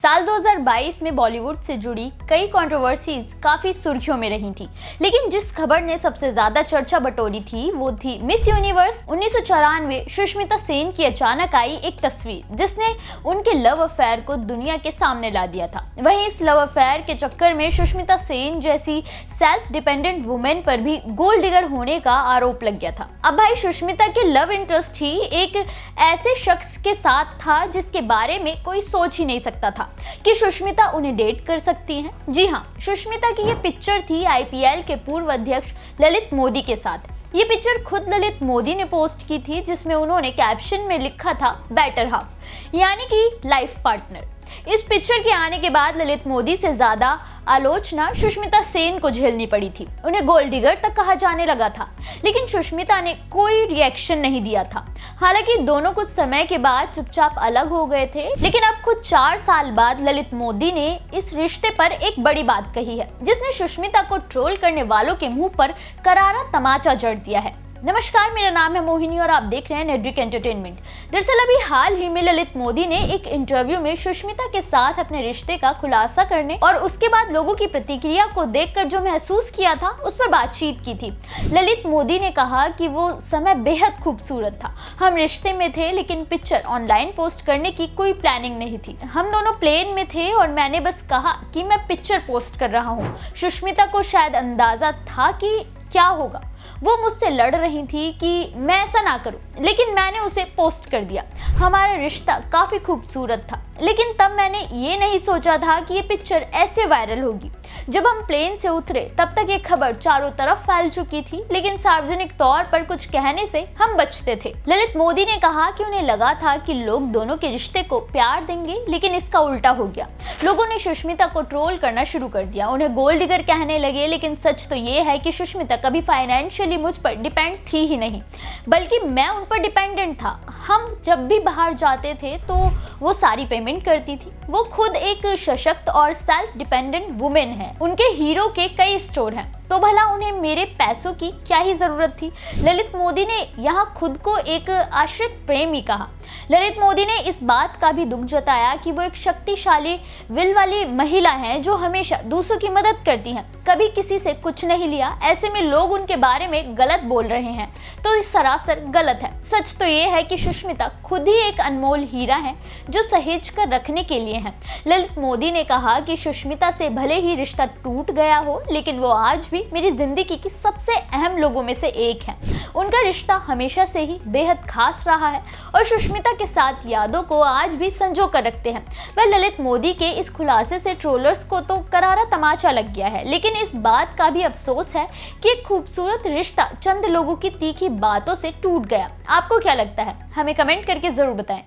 साल 2022 में बॉलीवुड से जुड़ी कई कंट्रोवर्सीज काफी सुर्खियों में रही थी, लेकिन जिस खबर ने सबसे ज्यादा चर्चा बटोरी थी वो थी मिस यूनिवर्स 1994 सुष्मिता सेन की अचानक आई एक तस्वीर जिसने उनके लव अफेयर को दुनिया के सामने ला दिया था। वहीं इस लव अफेयर के चक्कर में सुष्मिता सेन जैसी सेल्फ डिपेंडेंट वुमेन पर भी गोल्ड डिगर होने का आरोप लग गया था। अब भाई सुष्मिता के लव इंटरेस्ट ही एक ऐसे शख्स के साथ था जिसके बारे में कोई सोच ही नहीं सकता था कि सुष्मिता उन्हें डेट कर सकती हैं। जी हाँ, सुष्मिता की ये पिक्चर थी आईपीएल के पूर्व अध्यक्ष ललित मोदी के साथ। ये पिक्चर खुद ललित मोदी ने पोस्ट की थी जिसमें उन्होंने कैप्शन में लिखा था बेटर हाफ, यानी कि लाइफ पार्टनर। इस पिक्चर के आने के बाद ललित मोदी से ज्यादा आलोचना सुष्मिता सेन को झेलनी पड़ी थी। उन्हें गोल्ड डिगर तक कहा जाने लगा था, लेकिन सुष्मिता ने कोई रिएक्शन नहीं दिया था। हालांकि दोनों कुछ समय के बाद चुपचाप अलग हो गए थे, लेकिन अब कुछ 4 साल बाद ललित मोदी ने इस रिश्ते पर एक बड़ी बात कही है जिसने सुष्मिता को ट्रोल करने वालों के मुंह पर करारा तमाचा जड़ दिया है। नमस्कार, मेरा नाम है मोहिनी और आप देख रहे हैं नेड्रिक एंटरटेनमेंट। दरअसल अभी हाल ही में ललित मोदी ने एक इंटरव्यू में सुष्मिता के साथ अपने रिश्ते का खुलासा करने और उसके बाद लोगों की प्रतिक्रिया को देखकर जो महसूस किया था उस पर बातचीत की थी। ललित मोदी ने कहा कि वो समय बेहद खूबसूरत था। हम रिश्ते में थे, लेकिन पिक्चर ऑनलाइन पोस्ट करने की कोई प्लानिंग नहीं थी। हम दोनों प्लेन में थे और मैंने बस कहा कि मैं पिक्चर पोस्ट कर रहा हूँ। सुष्मिता को शायद अंदाजा था कि क्या होगा। वो मुझसे लड़ रही थी कि मैं ऐसा ना करूं, लेकिन मैंने उसे पोस्ट कर दिया। हमारा रिश्ता काफी खूबसूरत था, लेकिन तब मैंने ये नहीं सोचा था कि ये पिक्चर ऐसे वायरल होगी। जब हम प्लेन से उतरे तब तक ये खबर चारों तरफ फैल चुकी थी, लेकिन सार्वजनिक तौर पर कुछ कहने से हम बचते थे। ललित मोदी ने कहा कि उन्हें लगा था कि लोग दोनों के रिश्ते को प्यार देंगे, लेकिन इसका उल्टा हो गया। लोगों ने सुष्मिता को ट्रोल करना शुरू कर दिया, उन्हें गोल्ड डिगर कहने लगे। लेकिन सच तो ये है कि सुष्मिता कभी फाइनेंशियली मुझ पर डिपेंड थी ही नहीं, बल्कि मैं उन पर डिपेंडेंट था। हम जब भी बाहर जाते थे तो वो सारी पेमेंट करती थी। वो खुद एक सशक्त और सेल्फ डिपेंडेंट वुमेन है। उनके हीरो के कई स्टोर हैं, तो भला उन्हें मेरे पैसों की क्या ही जरूरत थी। ललित मोदी ने यहाँ खुद को एक आश्रित प्रेमी कहा। ललित मोदी ने इस बात का भी दुख जताया कि वो एक शक्तिशाली विल वाली महिला हैं जो हमेशा दूसरों की मदद करती हैं, कभी किसी से कुछ नहीं लिया। ऐसे में लोग उनके बारे में गलत बोल रहे हैं तो ये सरासर गलत है। सच तो ये है कि सुष्मिता खुद ही एक अनमोल हीरा है जो सहेज कर रखने के लिए है। ललित मोदी ने कहा कि सुष्मिता से भले ही रिश्ता टूट गया हो, लेकिन वो आज भी मेरी जिंदगी की सबसे अहम लोगों में से एक है। उनका रिश्ता हमेशा से ही बेहद खास रहा है और सुष्मिता के साथ यादों को आज भी संजो कर रखते हैं। वह ललित मोदी के इस खुलासे से ट्रोलर्स को तो करारा तमाचा लग गया है, लेकिन इस बात का भी अफसोस है कि एक खूबसूरत रिश्ता चंद लोगों की तीखी बातों से टूट गया। आपको क्या लगता है? हमें कमेंट करके जरूर बताएं।